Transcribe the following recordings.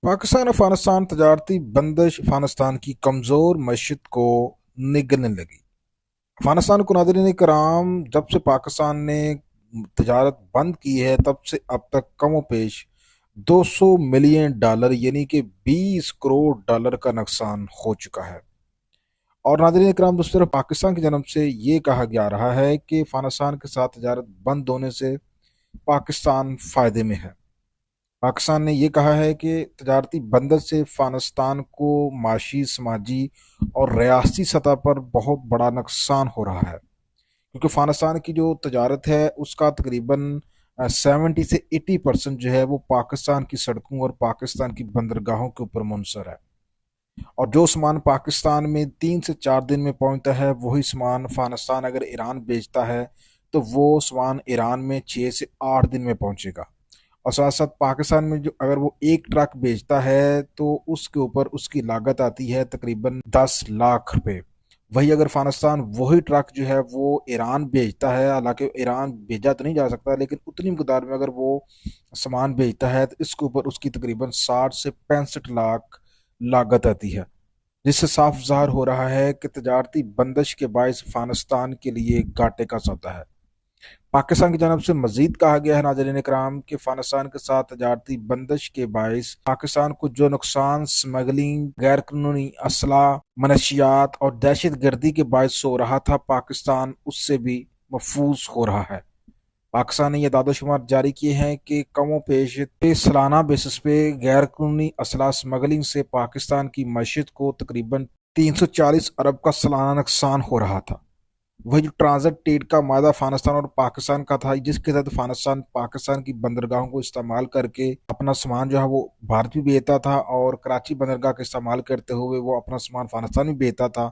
पाकिस्तान अफगानिस्तान तजारती बंदिश अफगानिस्तान की कमज़ोर मईशत को निगलने लगी। अफगानिस्तान को नाज़रीन कराम, जब से पाकिस्तान ने तजारत बंद की है तब से अब तक कम पेश 200 मिलियन डॉलर यानी कि 20 करोड़ डॉलर का नुकसान हो चुका है। और नाज़रीन कराम, दूसरी तरफ पाकिस्तान की जानब से ये कहा जा रहा है कि अफगानिस्तान के साथ तजारत बंद होने से पाकिस्तान फ़ायदे में है। पाकिस्तान ने ये कहा है कि तजारती बंदर से अफगानिस्तान को माशी, समाजी और रियासती सतह पर बहुत बड़ा नुकसान हो रहा है, क्योंकि अफगानिस्तान की जो तजारत है उसका तकरीबन 70 से 80% जो है वो पाकिस्तान की सड़कों और पाकिस्तान की बंदरगाहों के ऊपर मुनसर है। और जो सामान पाकिस्तान में 3 से 4 दिन में पहुंचता है वही सामान अफगानिस्तान अगर ईरान बेचता है तो वो सामान ईरान में 6 से 8 दिन में पहुंचेगा। और साथ साथ पाकिस्तान में जो अगर वो एक ट्रक बेचता है तो उसके ऊपर उसकी लागत आती है तकरीबन 10 लाख रुपए। वही अगर अफगानिस्तान वही ट्रक जो है वो ईरान भेजता है, हालांकि ईरान भेजा तो नहीं जा सकता लेकिन उतनी मकदार में अगर वो सामान भेजता है तो इसके ऊपर उसकी तकरीबन 60 से 65 लाख लागत आती है, जिससे साफ ज़ाहिर हो रहा है कि तजारती बंदिश के बायस अफगानिस्तान के लिए घाटे का सौदा है। पाकिस्तान की जानब से मजीद कहा गया है नाज़रीन इकराम कि अफगानिस्तान के साथ तजारती बंदिश के बायस पाकिस्तान को जो नुकसान स्मगलिंग, गैर कानूनी असला, मनशियात और दहशत गर्दी के बायस हो रहा था, पाकिस्तान उससे भी महफूज हो रहा है। पाकिस्तान ने यह दादोशुमार जारी किए हैं कि कमो पेश सालाना बेसिस पे गैर कानूनी असला स्मगलिंग से पाकिस्तान की मईशत को तकरीबन 340 अरब का सालाना नुकसान हो रहा था। वही जो ट्रांजिट टेट का मादा अफगानिस्तान और पाकिस्तान का था, जिसके तहत अफगानिस्तान पाकिस्तान की बंदरगाहों को इस्तेमाल करके अपना सामान जो है वो भारत भी भेजता था और कराची बंदरगाह का इस्तेमाल करते हुए वो अपना सामान अफगानिस्तान भी भेजता था।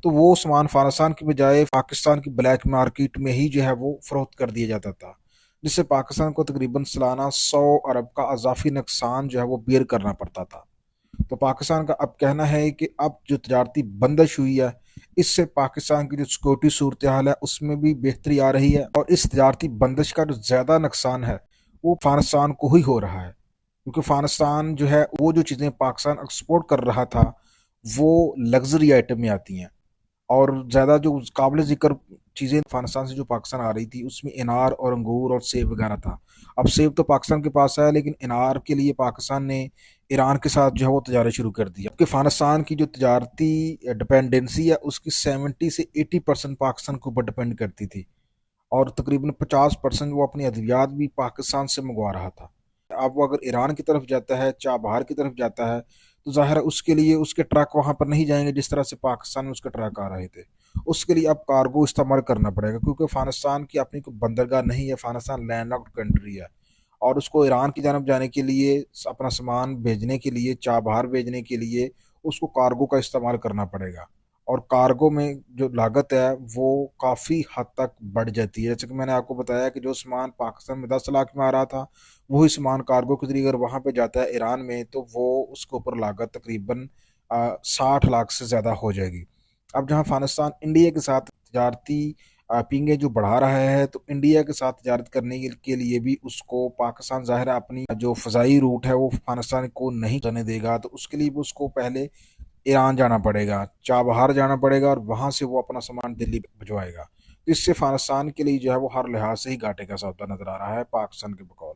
तो वो सामान अफगानिस्तान की बजाय पाकिस्तान की ब्लैक मार्केट में ही जो है वो फरोख्त कर दिया जाता था, जिससे पाकिस्तान को तकरीबन सालाना 100 अरब का अजाफी नुकसान जो है वो बेयर करना पड़ता था। तो पाकिस्तान का अब कहना है कि अब जो तजारती बंदिश हुई है इससे पाकिस्तान की जो सिक्योरिटी सूरत हाल है उसमें भी बेहतरी आ रही है, और इस तजारती बंदिश का जो ज़्यादा नुकसान है वो अफगानिस्तान को ही हो रहा है, क्योंकि अफगानिस्तान जो है वो जो चीज़ें पाकिस्तान एक्सपोर्ट कर रहा था वो लग्जरी आइटम में आती हैं। और ज़्यादा जो काबिल ज़िक्र चीज़ें अफगानिस्तान से जो पाकिस्तान आ रही थी उसमें अनार और अंगूर और सेब वगैरह था। अब सेब तो पाकिस्तान के पास है लेकिन अनार के लिए पाकिस्तान ने ईरान के साथ जो है वो तजारत शुरू कर दी है, जबकि अफगानिस्तान की जो तजारती डिपेंडेंसी है उसकी 70 से 80% पाकिस्तान के ऊपर डिपेंड करती थी, और तकरीबन 50% वो अपनी अद्वियात भी पाकिस्तान से मंगवा रहा था। अब वो अगर ईरान की तरफ जाता है, चाबहार की तरफ जाता है, तो ज़ाहिर है उसके लिए उसके ट्रक वहाँ पर नहीं जाएंगे जिस तरह से पाकिस्तान में उसके ट्रक आ रहे थे। उसके लिए अब कार्गो इस्तेमाल करना पड़ेगा, क्योंकि अफगानिस्तान की अपनी कोई बंदरगाह नहीं है, अफगानिस्तान लैंड लॉक्ड कंट्री है। और उसको ईरान की जानब जाने के लिए, अपना सामान भेजने के लिए, चाबहार भेजने के लिए उसको कार्गो का इस्तेमाल करना पड़ेगा। और कार्गो में जो लागत है वो काफ़ी हद तक बढ़ जाती है। जैसे कि मैंने आपको बताया कि जो सामान पाकिस्तान में 10 लाख में आ रहा था वही सामान कार्गो के जरिए अगर वहाँ पे जाता है ईरान में तो वो उसके ऊपर लागत तकरीबन 60 लाख से ज़्यादा हो जाएगी। अब जहाँ अफगानिस्तान इंडिया के साथ तजारती पिंगे जो बढ़ा रहा है, तो इंडिया के साथ तजारत करने के लिए भी उसको पाकिस्तान ज़ाहिर है अपनी जो फ़ज़ाई रूट है वो अफगानिस्तान को नहीं जाने देगा, तो उसके लिए भी उसको पहले ईरान जाना पड़ेगा, चाबहार जाना पड़ेगा और वहाँ से वो अपना सामान दिल्ली भिजवाएगा। तो इससे अफगानिस्तान के लिए जो है वो हर लिहाज से ही घाटे का सौदा नजर आ रहा है पाकिस्तान के बकौल।